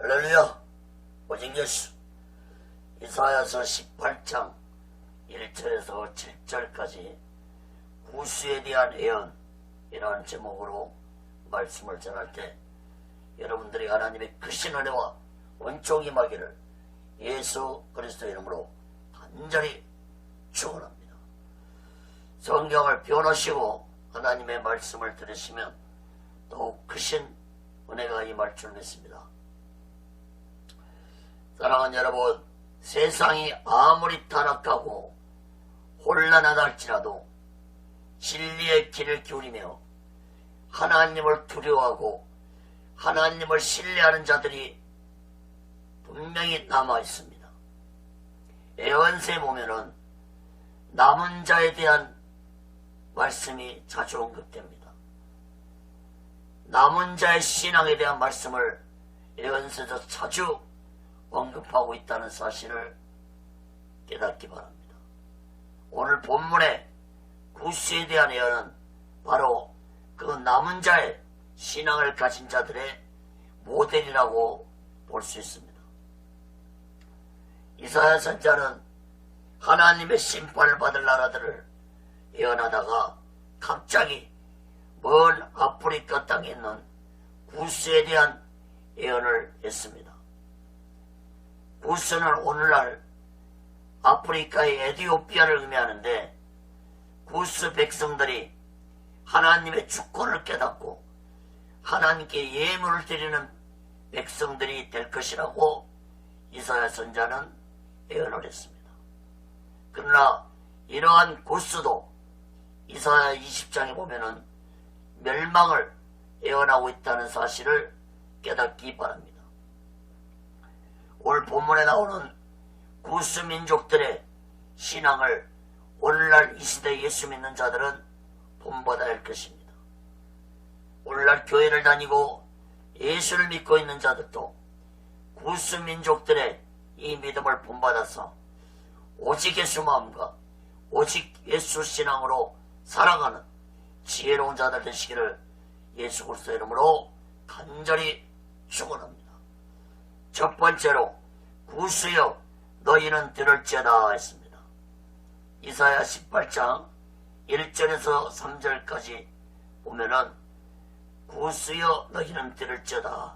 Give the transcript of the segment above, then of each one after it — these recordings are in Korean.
할렐루야. 오직 예수. 이사야서 18장 1절에서 7절까지 구수에 대한 예언이라는 제목으로 말씀을 전할 때 여러분들이 하나님의 크신 은혜와 원총이 임하기를 예수 그리스도 이름으로 간절히 축원합니다. 성경을 변호하시고 하나님의 말씀을 들으시면 더욱 크신 은혜가 임할 줄 믿습니다. 사랑하는 여러분, 세상이 아무리 타락하고 혼란하다 할지라도 진리의 길을 기울이며 하나님을 두려워하고 하나님을 신뢰하는 자들이 분명히 남아 있습니다. 예언서에 보면은 남은 자에 대한 말씀이 자주 언급됩니다. 남은 자의 신앙에 대한 말씀을 예언서에서 자주 언급하고 있다는 사실을 깨닫기 바랍니다. 오늘 본문의 구수에 대한 예언은 바로 그 남은 자의 신앙을 가진 자들의 모델이라고 볼 수 있습니다. 이사야 선지자는 하나님의 심판을 받을 나라들을 예언하다가 갑자기 먼 아프리카 땅에 있는 구스에 대한 예언을 했습니다. 구스는 오늘날 아프리카의 에티오피아를 의미하는데 구스 백성들이 하나님의 주권을 깨닫고 하나님께 예물을 드리는 백성들이 될 것이라고 이사야 선지자는 예언을 했습니다. 그러나 이러한 구스도 이사야 20장에 보면은 멸망을 예언하고 있다는 사실을 깨닫기 바랍니다. 오늘 본문에 나오는 구스 민족들의 신앙을 오늘날 이 시대 예수 믿는 자들은 본받아야 할 것입니다. 오늘날 교회를 다니고 예수를 믿고 있는 자들도 구스 민족들의 이 믿음을 본받아서 오직 예수 마음과 오직 예수 신앙으로 살아가는 지혜로운 자들 되시기를 예수 그리스도 이름으로 간절히 축원합니다. 첫 번째로 구스여 너희는 들을지어다 했습니다. 이사야 18장 1절에서 3절까지 보면은 구스여 너희는 들을지어다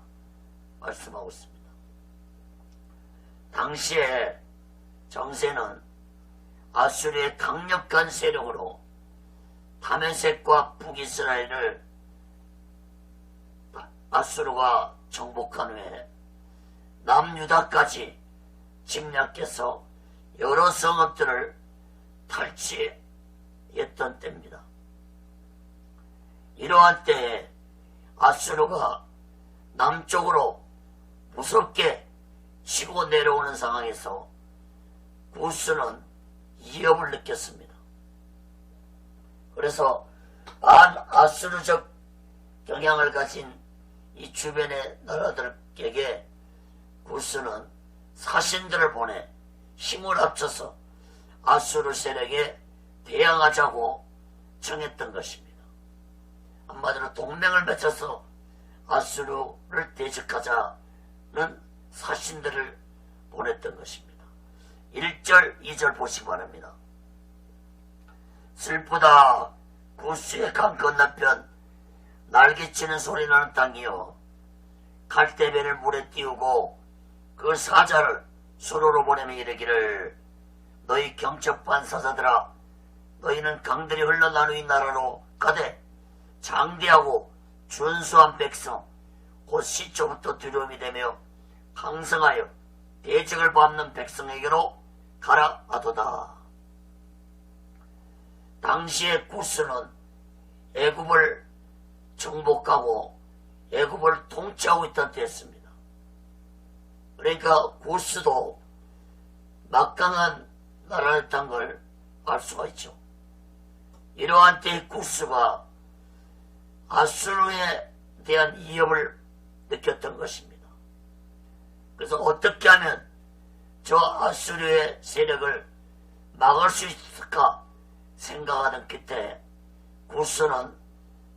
말씀하고 있습니다. 당시에 정세는 아수르의 강력한 세력으로 다메섹과 북이스라엘을 아수르가 정복한 후에 남유다까지 침략해서 여러 성읍들을 탈취했던 때입니다. 이러한 때에 아수르가 남쪽으로 무섭게 치고 내려오는 상황에서 구스는 위협을 느꼈습니다. 그래서 아수르적 경향을 가진 이 주변의 나라들에게 구스는 사신들을 보내 힘을 합쳐서 아수르 세력에 대항하자고 청했던 것입니다. 한마디로 동맹을 맺어서 아수르를 대적하자는 사신들을 보냈던 것입니다. 1절, 2절 보시기 바랍니다. 슬프다 구스의 강 건너편 날개치는 소리 나는 땅이여 갈대배를 물에 띄우고 그 사자를 수로로 보내며 이르기를 너희 경첩한 사자들아 너희는 강들이 흘러나누인 나라로 가되 장대하고 준수한 백성 곧 시초부터 두려움이 되며 강성하여 대적을 밟는 백성에게로 가라 하도다. 당시에 구스는 애굽을 정복하고 애굽을 통치하고 있던 때였습니다. 그러니까 구스도 막강한 나라였던 걸 알 수가 있죠. 이러한 때의 구스가 아수르에 대한 위협을 느꼈던 것입니다. 그래서 어떻게 하면 저 아수르의 세력을 막을 수 있을까 생각하는 끝에 구스는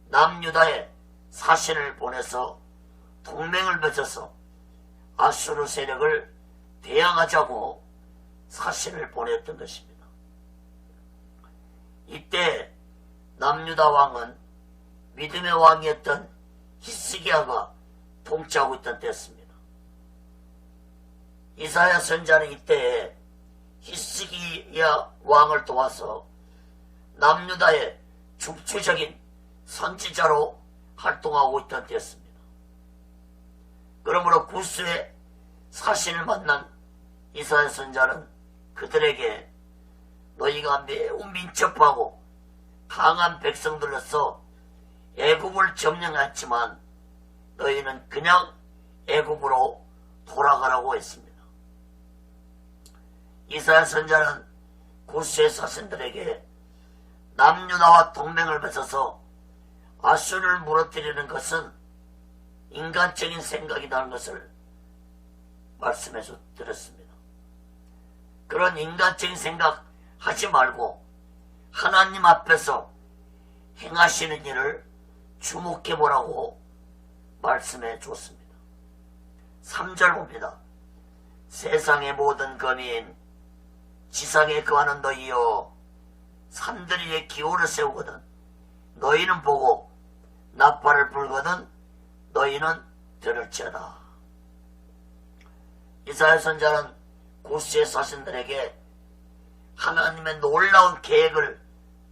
남유다에 사신을 보내서 동맹을 맺어서 아수르 세력을 대항하자고 사신을 보냈던 것입니다. 이때 남유다 왕은 믿음의 왕이었던 히스기야가 통치하고 있던 때였습니다. 이사야 선자는 이때에 히스기야 왕을 도와서 남유다의 중추적인 선지자로 활동하고 있던 때였습니다. 그러므로 구스의 사신을 만난 이사야 선자는 그들에게 너희가 매우 민첩하고 강한 백성들로서 애굽을 점령했지만 너희는 그냥 애굽으로 돌아가라고 했습니다. 이사야 선자는 구스의 사신들에게 남유다와 동맹을 맺어서 아수르를 무너뜨리는 것은 인간적인 생각이라는 것을 말씀해 드렸습니다. 그런 인간적인 생각 하지 말고 하나님 앞에서 행하시는 일을 주목해 보라고 말씀해 줬습니다. 3절 봅니다. 세상의 모든 거민 지상에 거하는 너희여 산들 위에 기호를 세우거든 너희는 보고 나팔을 불거든 너희는 들을지어다. 이사야 선자는 구스의 사신들에게 하나님의 놀라운 계획을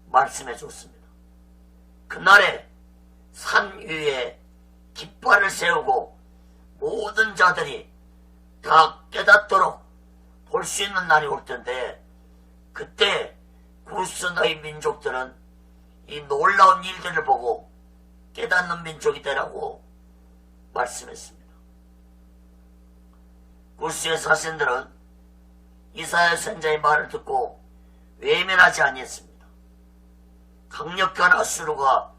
말씀해 줬습니다. 그날에 산 위에 깃발을 세우고 모든 자들이 다 깨닫도록 볼 수 있는 날이 올 텐데 그때 구스 너희 민족들은 이 놀라운 일들을 보고 깨닫는 민족이 되라고 말씀했습니다. 구스의 사신들은 이사야 선자의 말을 듣고 외면하지 아니했습니다. 강력한 아수르가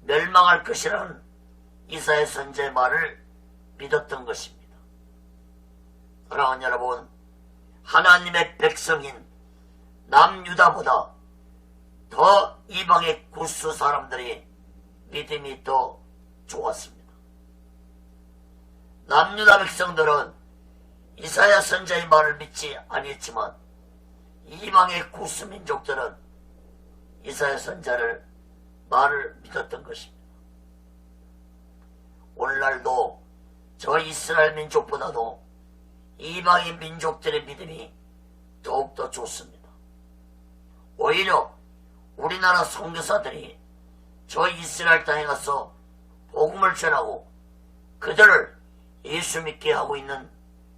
멸망할 것이라는 이사야 선자의 말을 믿었던 것입니다. 사랑하는 여러분, 하나님의 백성인 남유다보다 더 이방의 구스 사람들이 믿음이 더 좋았습니다. 남유다 백성들은 이사야 선자의 말을 믿지 아니했지만 이방의 구스 민족들은 이사야 선자를 말을 믿었던 것입니다. 오늘날도 저 이스라엘 민족보다도 이방의 민족들의 믿음이 더욱더 좋습니다. 오히려 우리나라 선교사들이 저 이스라엘 땅에 가서 복음을 전하고 그들을 예수 믿게 하고 있는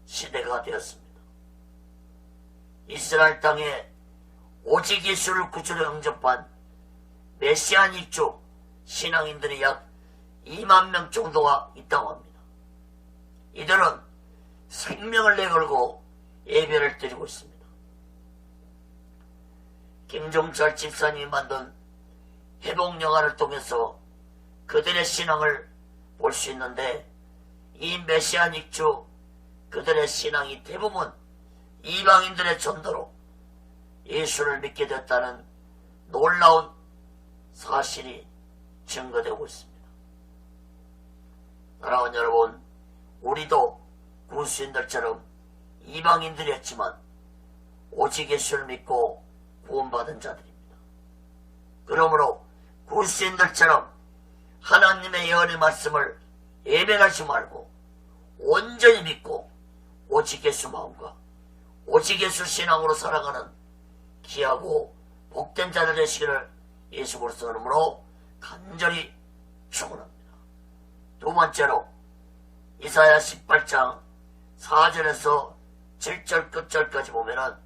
시대가 되었습니다. 이스라엘 땅에 오직 예수를 구주로 영접한 메시아닉족 신앙인들이 약 2만 명 정도가 있다고 합니다. 이들은 생명을 내걸고 예배를 드리고 있습니다. 김종철 집사님이 만든 회복영화를 통해서 그들의 신앙을 볼 수 있는데 이 메시아닉족 그들의 신앙이 대부분 이방인들의 전도로 예수를 믿게 됐다는 놀라운 사실이 증거되고 있습니다. 사랑하는 여러분, 우리도 구스인들처럼 이방인들이었지만 오직 예수를 믿고 구원받은 자들입니다. 그러므로 구스인들처럼 하나님의 예언의 말씀을 예배하지 말고 온전히 믿고 오직 예수 마음과 오직 예수 신앙으로 살아가는 귀하고 복된 자들 되시기를 예수 그리스도 이름으로 간절히 축원합니다. 두 번째로 이사야 18장 4절에서 7절 끝절까지 보면은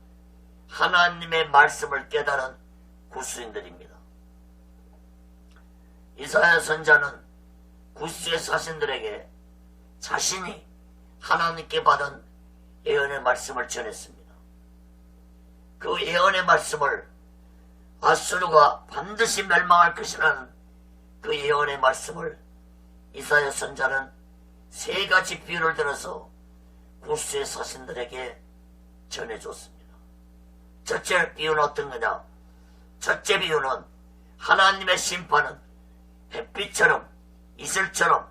하나님의 말씀을 깨달은 구스인들입니다. 이사야 선자는 구스의 사신들에게 자신이 하나님께 받은 예언의 말씀을 전했습니다. 그 예언의 말씀을 아수르가 반드시 멸망할 것이라는 그 예언의 말씀을 이사야 선자는 세 가지 비유를 들어서 구스의 사신들에게 전해줬습니다. 첫째 비유는 어떤 거냐? 첫째 비유는 하나님의 심판은 햇빛처럼 이슬처럼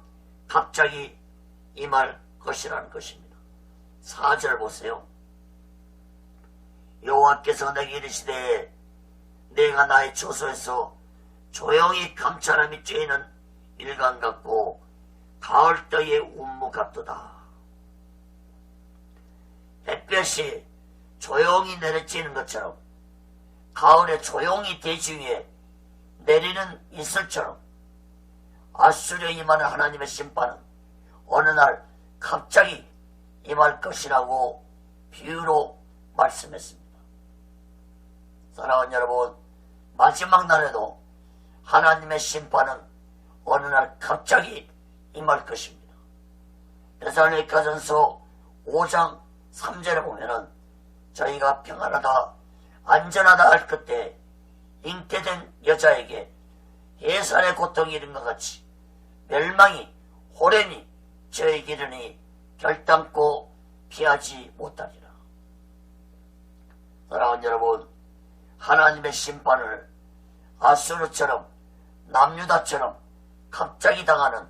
갑자기 임할 것이라는 것입니다. 4절 보세요. 여호와께서 내게 이르시되 내가 나의 처소에서 조용히 감찰함이 쬐는 일간 같고 가을때의 운무 같도다. 햇볕이 조용히 내려지는 것처럼 가을에 조용히 대지 위에 내리는 이슬처럼 아수르에 임하는 하나님의 심판은 어느 날 갑자기 임할 것이라고 비유로 말씀했습니다. 사랑하는 여러분, 마지막 날에도 하나님의 심판은 어느 날 갑자기 임할 것입니다. 데살로니가전서 5장 3절에 보면은 저희가 평안하다 안전하다 할 그때 잉태된 여자에게 해산의 고통이 이른 것 같이 멸망이 호련히 저에게 이르니 결단코 피하지 못하리라. 사랑하는 여러분, 하나님의 심판을 아수르처럼 남유다처럼 갑자기 당하는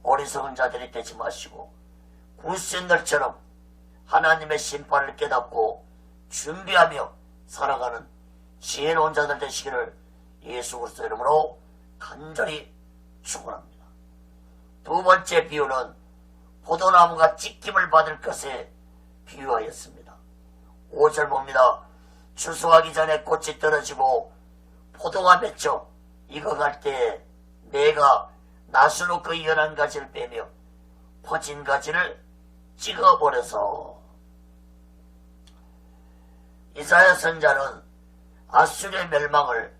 어리석은 자들이 되지 마시고 구센들처럼 하나님의 심판을 깨닫고 준비하며 살아가는 지혜로운 자들 되시기를 예수 그리스도 이름으로 간절히 축원합니다. 두 번째 비유는 포도나무가 찢김을 받을 것에 비유하였습니다. 5절 봅니다. 추수하기 전에 꽃이 떨어지고 포도가 맺혀 익어갈 때에 내가 낫으로 그 연한 가지를 빼며 퍼진 가지를 찍어버려서. 이사야 선자는 아수르의 멸망을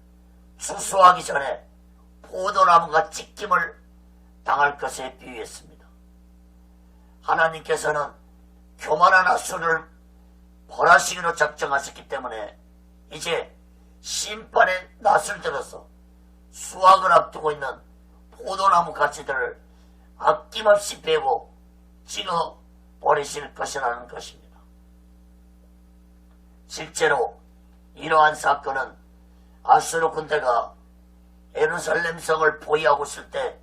추수하기 전에 포도나무가 찢김을 당할 것에 비유했습니다. 하나님께서는 교만한 아수르를 벌하시기로 작정하셨기 때문에 이제 심판의 낫을 들어서 수확을 앞두고 있는 포도나무 가지들을 아낌없이 베고 찍어 버리실 것이라는 것입니다. 실제로 이러한 사건은 아수르 군대가 예루살렘 성을 포위하고 있을 때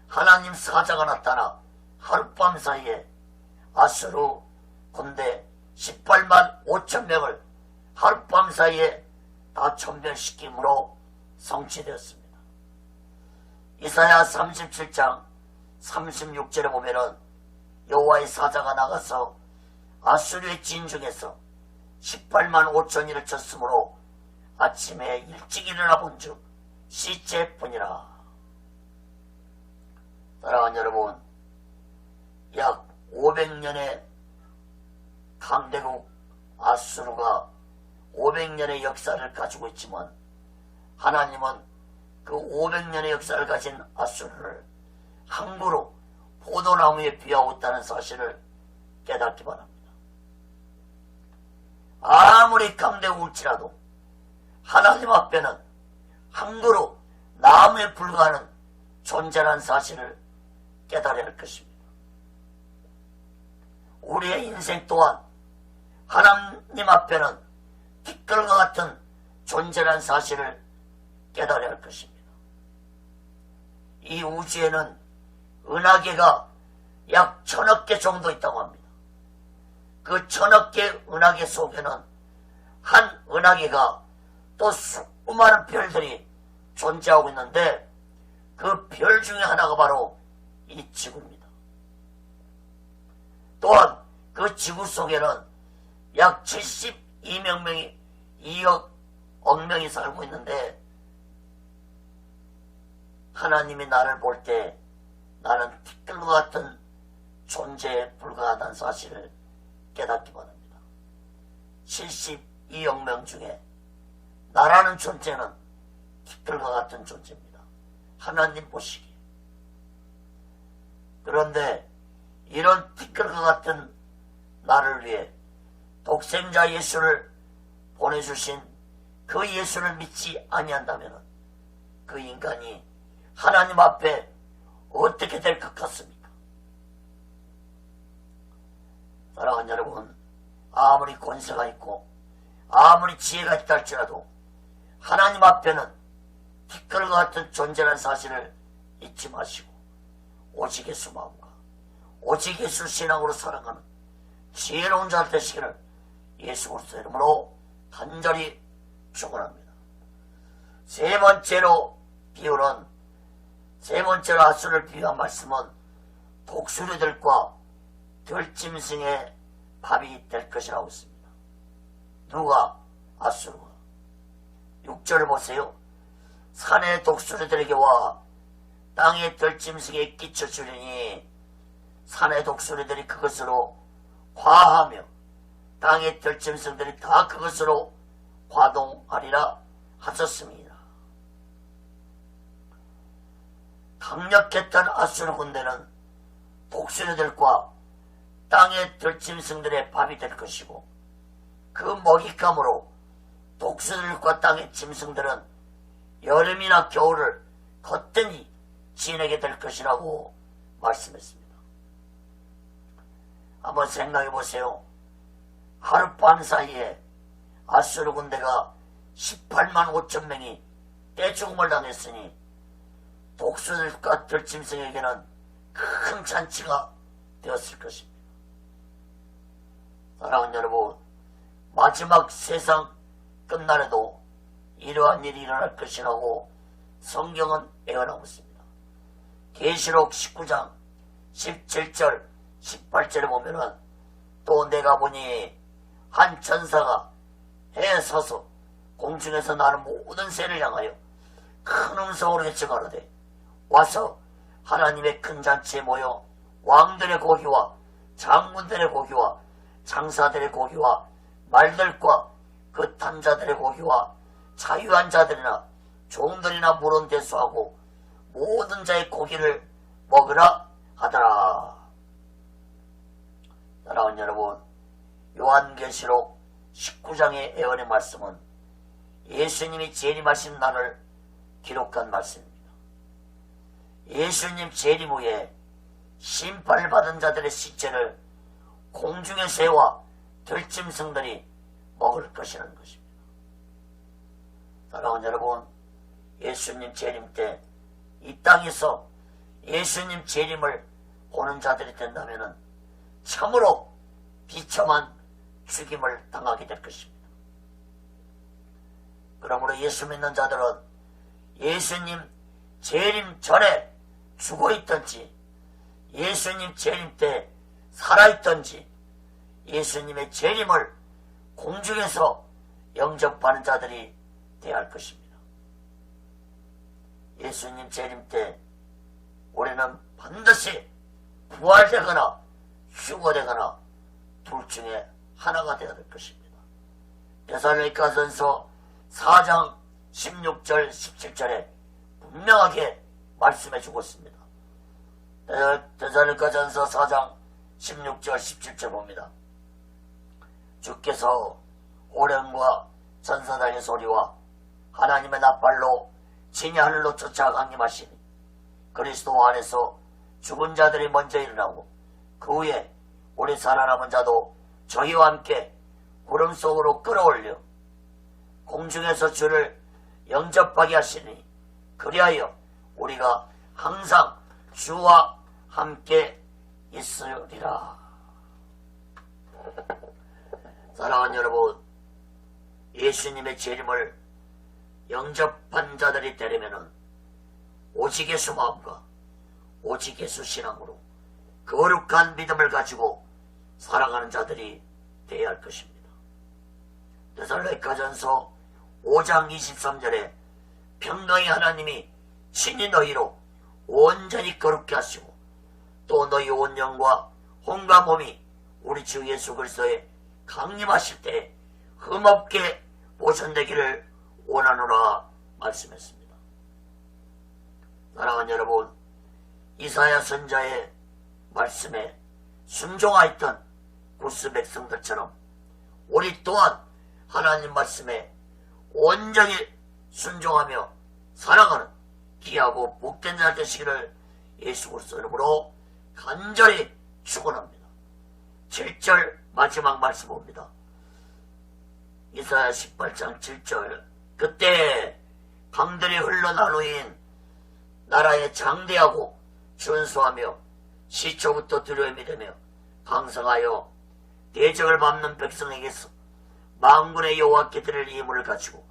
하나님 사자가 나타나 하룻밤 사이에 아수르 군대 18만 5천 명을 하룻밤 사이에 다 전멸시킴으로 성취되었습니다. 이사야 37장 36절에 보면은 여호와의 사자가 나가서 아수르의 진중에서 18만 5천이를 쳤으므로 아침에 일찍 일어나 본즉 시체뿐이라. 사랑하는 여러분, 약 500년의 강대국 아수르가 500년의 역사를 가지고 있지만 하나님은 그 500년의 역사를 가진 아수르를 함부로 포도나무에 비하고 있다는 사실을 깨닫기 바랍니다. 아무리 강대국일지라도 하나님 앞에는 함부로 나무에 불과하는 존재라는 사실을 깨달아야 할 것입니다. 우리의 인생 또한 하나님 앞에는 티끌과 같은 존재라는 사실을 깨달아야 할 것입니다. 이 우주에는 은하계가 약 1000억 개 정도 있다고 합니다. 그 1000억 개 은하계 속에는 한 은하계가 또 수많은 별들이 존재하고 있는데 그 별 중에 하나가 바로 이 지구입니다. 또한 그 지구 속에는 약 72억 명이 2억 명이 살고 있는데 하나님이 나를 볼 때 나는 티끌과 같은 존재에 불과하다는 사실을 깨닫기 바랍니다. 72억 명 중에 나라는 존재는 티끌과 같은 존재입니다. 하나님 보시기에. 그런데 이런 티끌과 같은 나를 위해 독생자 예수를 보내주신 그 예수를 믿지 아니한다면 그 인간이 하나님 앞에 어떻게 될 것 같습니까? 사랑하는 여러분, 아무리 권세가 있고 아무리 지혜가 있다 할지라도 하나님 앞에는 티끌과 같은 존재라는 사실을 잊지 마시고 오직 예수 마음과 오직 예수 신앙으로 살아가는 지혜로운 자 되시기를 예수 그리스도 이름으로 간절히 축원합니다. 세 번째로 아수를 비유한 말씀은 독수리들과 들짐승의 밥이 될 것이라고 했습니다. 누가? 아수르가. 6절을 보세요. 산의 독수리들에게 와 땅의 들짐승에 끼쳐주리니 산의 독수리들이 그것으로 과하며 땅의 들짐승들이 다 그것으로 과동하리라 하셨습니다. 강력했던 아수르 군대는 독수리들과 땅의 들짐승들의 밥이 될 것이고 그 먹잇감으로 독수리들과 땅의 짐승들은 여름이나 겨울을 거뜬히 지내게 될 것이라고 말씀했습니다. 한번 생각해 보세요. 하룻밤 사이에 아수르 군대가 18만 5천 명이 떼죽음을 당했으니 독수리들과 들짐승에게는 큰 잔치가 되었을 것입니다. 사랑하는 여러분, 마지막 세상 끝날에도 이러한 일이 일어날 것이라고 성경은 예언하고 있습니다. 계시록 19장 17절 18절에 보면은 또 내가 보니 한 천사가 해에 서서 공중에서 나는 모든 새를 향하여 큰 음성으로 외쳐가로되 와서 하나님의 큰 잔치에 모여 왕들의 고기와 장군들의 고기와 장사들의 고기와 말들과 그 탄 자들의 고기와 자유한 자들이나 종들이나 물은 대수하고 모든 자의 고기를 먹으라 하더라. 사랑하는 여러분, 요한계시록 19장의 예언의 말씀은 예수님이 재림하신 날을 기록한 말씀입니다. 예수님 재림 후에 심판을 받은 자들의 시체를 공중의 새와 들짐승들이 먹을 것이라는 것입니다. 사랑하는 여러분, 예수님 재림 때 이 땅에서 예수님 재림을 보는 자들이 된다면 참으로 비참한 죽임을 당하게 될 것입니다. 그러므로 예수 믿는 자들은 예수님 재림 전에 죽어있던지 예수님 재림 때 살아있던지 예수님의 재림을 공중에서 영접하는 자들이 되어야 할 것입니다. 예수님 재림 때 우리는 반드시 부활되거나 휴거되거나 둘 중에 하나가 되어야 될 것입니다. 데살로니가전서 4장 16절 17절에 분명하게 말씀해 주고 있습니다. 데살로니가전서 4장 16절 17절 봅니다. 주께서 호령과 전사단의 소리와 하나님의 나팔로 진이 하늘로 쫓아 강림하시니 그리스도 안에서 죽은 자들이 먼저 일어나고 그 후에 우리 살아남은 자도 저희와 함께 구름 속으로 끌어올려 공중에서 주를 영접하게 하시니 그리하여 우리가 항상 주와 함께 있으리라. 사랑하는 여러분, 예수님의 재림을 영접한 자들이 되려면 오직 예수 마음과 오직 예수 신앙으로 거룩한 믿음을 가지고 살아가는 자들이 되어야 할 것입니다. 데살로니가전서 5장 23절에 평강의 하나님이 친히 너희로 온전히 거룩게 하시고 또 너희 온 영과 혼과 몸이 우리 주 예수 그리스도의 강림하실 때 흠없게 보존되기를 원하노라 말씀했습니다. 사랑하는 여러분, 이사야 선자의 말씀에 순종하였던 구스 백성들처럼 우리 또한 하나님 말씀에 온전히 순종하며 살아가는 귀하고 복된 자 되시기를 예수 그리스도 이름으로 간절히 축원합니다. 7절 마지막 말씀 봅니다. 이사야 18장 7절 그때 강들이 흘러나누인 나라에 장대하고 준수하며 시초부터 두려움이 되며 강성하여 대적을 밟는 백성에게서 만군의 여호와께 드릴 예물을 가지고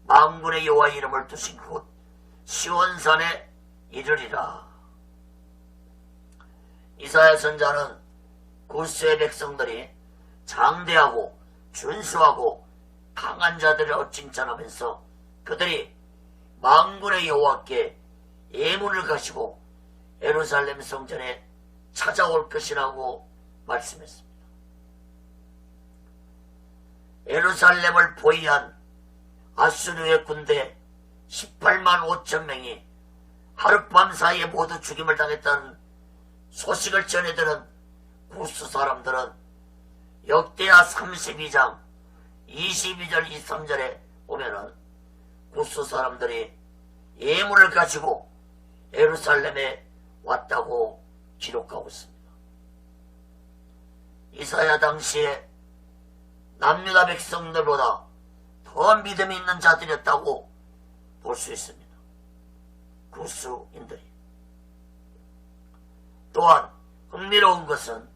만군의 여호와 이름을 두신 그곳 시온산에 이르리라. 이사야 선자는 구스의 백성들이 장대하고 준수하고 강한 자들을 칭찬하면서 그들이 만군의 여호와께 예물을 가지고 예루살렘 성전에 찾아올 것이라고 말씀했습니다. 예루살렘을 포위한 아수르의 군대 18만 5천 명이 하룻밤 사이에 모두 죽임을 당했다는 소식을 전해들은 구스 사람들은 역대하 32장 22절 23절에 보면은 구스 사람들이 예물을 가지고 예루살렘에 왔다고 기록하고 있습니다. 이사야 당시에 남유다 백성들보다 더 믿음이 있는 자들이었다고 볼 수 있습니다. 구스인들이. 또한 흥미로운 것은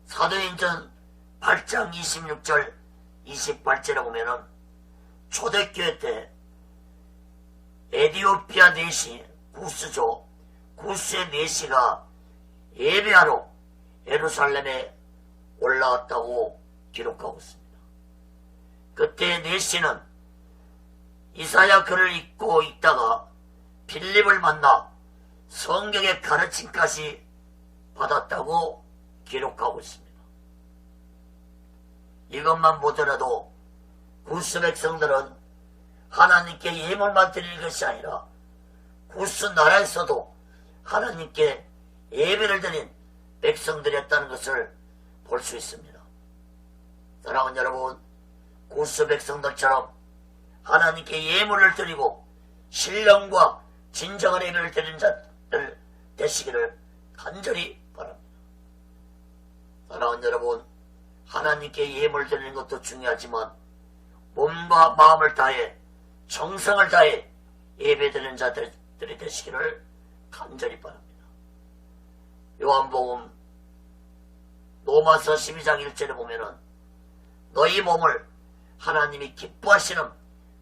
사도행전 8장 26절 28절에 보면은 초대교회 때 에디오피아 내시 구스죠. 구스의 내시가 예배하러 예루살렘에 올라왔다고 기록하고 있습니다. 그때 내시는 이사야 글을 읽고 있다가 빌립을 만나 성경의 가르침까지 받았다고 기록하고 있습니다. 이것만 보더라도 구스 백성들은 하나님께 예물만 드릴 것이 아니라 구스 나라에서도 하나님께 예배를 드린 백성들이었다는 것을 볼 수 있습니다. 사랑하는 여러분, 구스 백성들처럼 하나님께 예물을 드리고 신령과 진정한 예배를 드리는 자들 되시기를 간절히 바랍니다. 사랑하는 여러분, 하나님께 예물 드리는 것도 중요하지만 몸과 마음을 다해 정성을 다해 예배 드리는 자들이 되시기를 간절히 바랍니다. 요한복음 로마서 12장 1절에 보면은 너희 몸을 하나님이 기뻐하시는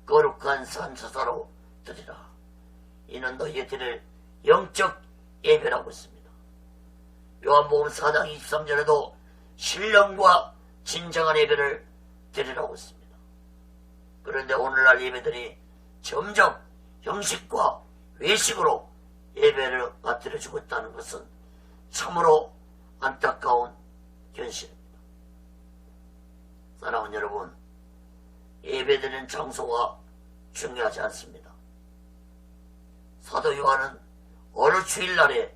거룩한 산사사로 드리라. 이는 너희에 드릴 영적 예배라고 있습니다. 요한복음 4장 23절에도 신령과 진정한 예배를 드리라고 했습니다. 그런데 오늘날 예배들이 점점 형식과 외식으로 예배를 드려주고 있다는 것은 참으로 안타까운 현실입니다. 사랑하는 여러분, 예배드리는 장소가 중요하지 않습니다. 사도 요한은 어느 주일날에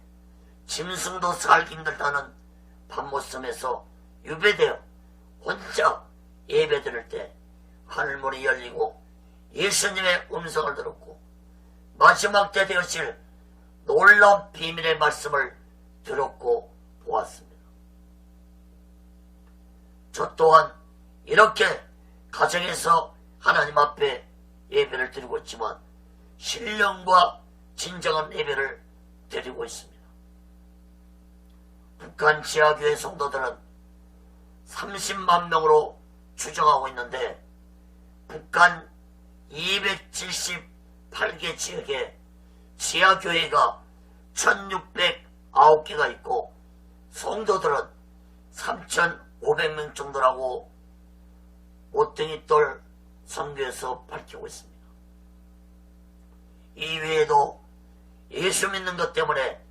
짐승도 살기 힘들다는 밤모섬에서 유배되어 혼자 예배드릴 때 하늘문이 열리고 예수님의 음성을 들었고 마지막 때 되어질 놀라운 비밀의 말씀을 들었고 보았습니다. 저 또한 이렇게 가정에서 하나님 앞에 예배를 드리고 있지만 신령과 진정한 예배를 드리고 있습니다. 북한 지하교회 성도들은 30만 명으로 추정하고 있는데 북한 278개 지역에 지하교회가 1609개가 있고 성도들은 3,500명 정도라고 오등이돌 선교에서 밝히고 있습니다. 이외에도 예수 믿는 것 때문에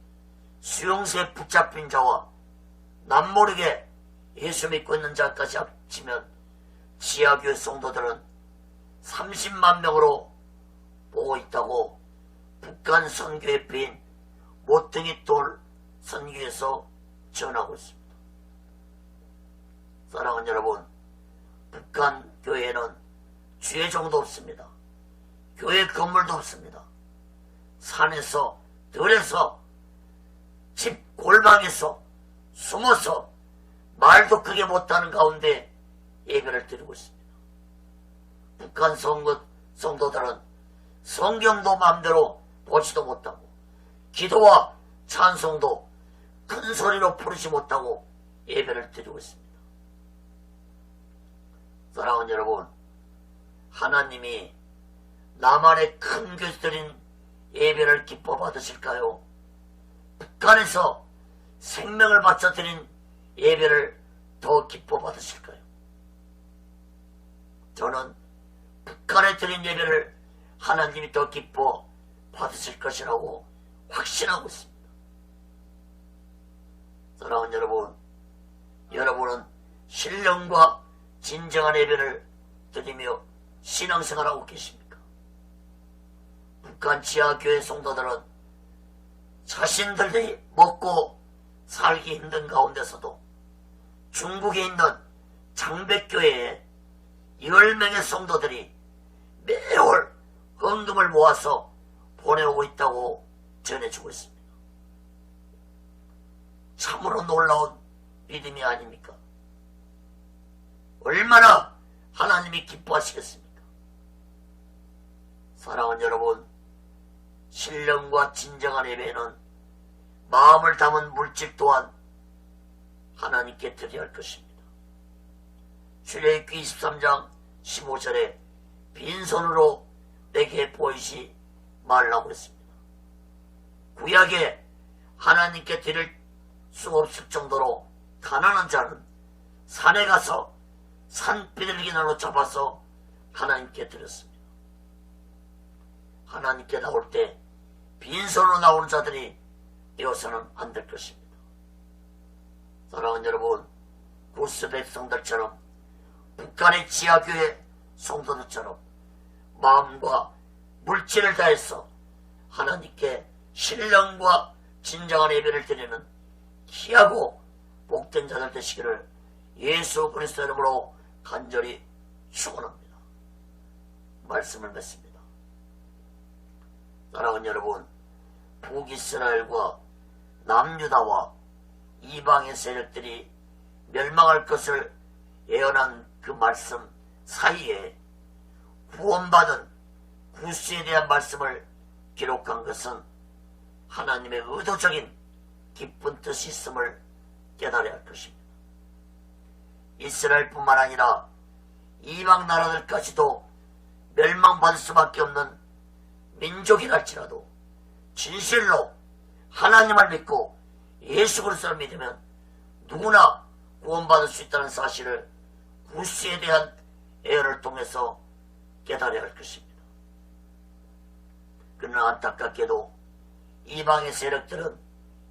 수용소에 붙잡힌 자와 남모르게 예수 믿고 있는 자까지 합치면 지하교회 성도들은 30만 명으로 보고 있다고 북한 선교협회인 모퉁이돌 선교에서 전하고 있습니다. 사랑하는 여러분, 북한 교회에는 주회종도 없습니다. 교회 건물도 없습니다. 산에서 들에서 집 골방에서 숨어서 말도 크게 못하는 가운데 예배를 드리고 있습니다. 북한 성도들은 성경도 마음대로 보지도 못하고 기도와 찬송도 큰 소리로 부르지 못하고 예배를 드리고 있습니다. 사랑하는 여러분, 하나님이 남한의 큰 교회에서 드린 예배를 기뻐 받으실까요? 북한에서 생명을 바쳐 드린 예배를 더 기뻐 받으실까요? 저는 북한에 드린 예배를 하나님이 더 기뻐 받으실 것이라고 확신하고 있습니다. 사랑하는 여러분, 여러분은 신령과 진정한 예배를 드리며 신앙생활하고 계십니까? 북한 지하교회 성도들은 자신들이 먹고 살기 힘든 가운데서도 중국에 있는 장백교회에 10명의 성도들이 매월 헌금을 모아서 보내오고 있다고 전해주고 있습니다. 참으로 놀라운 믿음이 아닙니까? 얼마나 하나님이 기뻐하시겠습니까? 사랑하는 여러분, 신령과 진정한 예배는 마음을 담은 물질 또한 하나님께 드려야 할 것입니다. 출애굽기 23장 15절에 빈손으로 내게 보이지 말라고 했습니다. 구약에 하나님께 드릴 수 없을 정도로 가난한 자는 산에 가서 산비둘기나로 잡아서 하나님께 드렸습니다. 하나님께 나올 때 빈손으로 나오는 자들이 되어서는 안 될 것입니다. 사랑하는 여러분, 구스 백성들처럼 북한의 지하교회 성도들처럼 마음과 물질을 다해서 하나님께 신령과 진정한 예배를 드리는 귀하고 복된 자들 되시기를 예수 그리스도 이름으로 간절히 축원합니다. 말씀을 맺습니다. 사랑하는 여러분, 북이스라엘과 남유다와 이방의 세력들이 멸망할 것을 예언한 그 말씀 사이에 구원받은 구스에 대한 말씀을 기록한 것은 하나님의 의도적인 기쁜 뜻이 있음을 깨달아야 할 것입니다. 이스라엘뿐만 아니라 이방 나라들까지도 멸망받을 수밖에 없는 민족이랄지라도 진실로 하나님을 믿고 예수 그리스도를 믿으면 누구나 구원받을 수 있다는 사실을 구스에 대한 예언을 통해서 깨달아야 할 것입니다. 그러나 안타깝게도 이방의 세력들은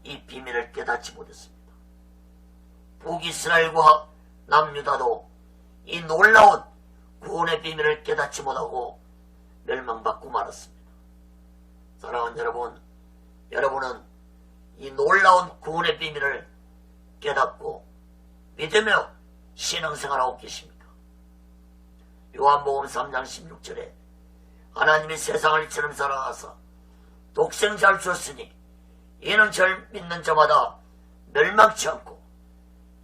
이 비밀을 깨닫지 못했습니다. 북이스라엘과 남유다도 이 놀라운 구원의 비밀을 깨닫지 못하고 멸망받고 말았습니다. 사랑하는 여러분, 여러분은 이 놀라운 구원의 비밀을 깨닫고 믿으며 신앙생활하고 계십니까? 요한복음 3장 16절에 하나님이 세상을 이처럼 사랑하사 독생자를 주었으니 이는 절 믿는 자마다 멸망치 않고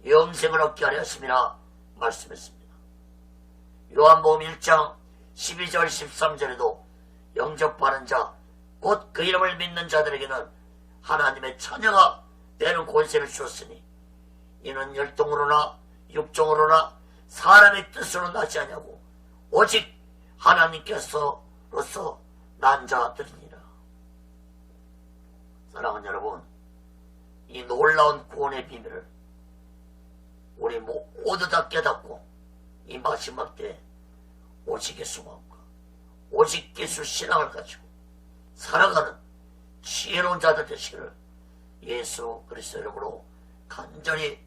영생을 얻게 하려 하심이라 말씀했습니다. 요한복음 1장 12절 13절에도 영접하는 자 곧 그 이름을 믿는 자들에게는 하나님의 자녀가 되는 권세를 주었으니 이는 혈통으로나 육종으로나 사람의 뜻으로 나지 아니하고 오직 하나님께서로서 난 자들이니라. 사랑하는 여러분, 이 놀라운 구원의 비밀을 우리 모두 다 깨닫고 이 마지막 때 오직 예수 마음과 오직 예수 신앙을 가지고 살아가는 지혜로운 자들 되시기를 예수 그리스도 이름으로 간절히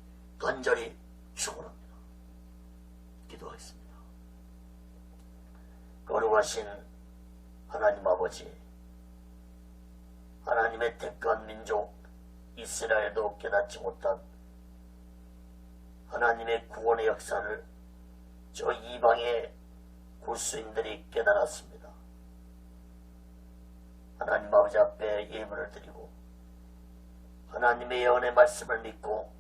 축원합니다. 기도하겠습니다. 거룩하신 하나님 아버지, 하나님의 택한 민족 이스라엘도 깨닫지 못한 하나님의 구원의 역사를 저 이방의 구스인들이 깨달았습니다. 하나님 아버지 앞에 예물을 드리고 하나님의 예언의 말씀을 믿고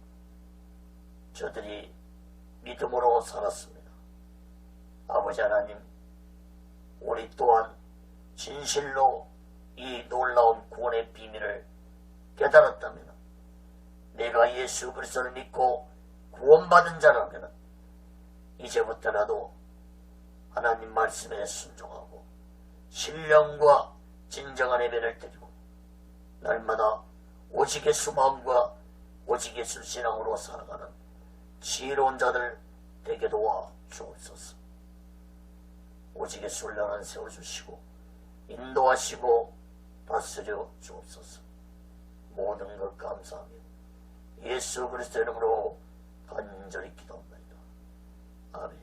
저들이 믿음으로 살았습니다. 아버지 하나님, 우리 또한 진실로 이 놀라운 구원의 비밀을 깨달았다면 내가 예수 그리스도를 믿고 구원받은 자라면 이제부터라도 하나님 말씀에 순종하고 신령과 진정한 예배를 드리고 날마다 오직 예수 마음과 오직 예수 신앙으로 살아가는 지혜로운 자들 되게 도와 주옵소서. 오직 예수 훈련을 세워주시고 인도하시고 다스려 주옵소서. 모든 것 감사하며 예수 그리스도 이름으로 간절히 기도합니다. 아멘.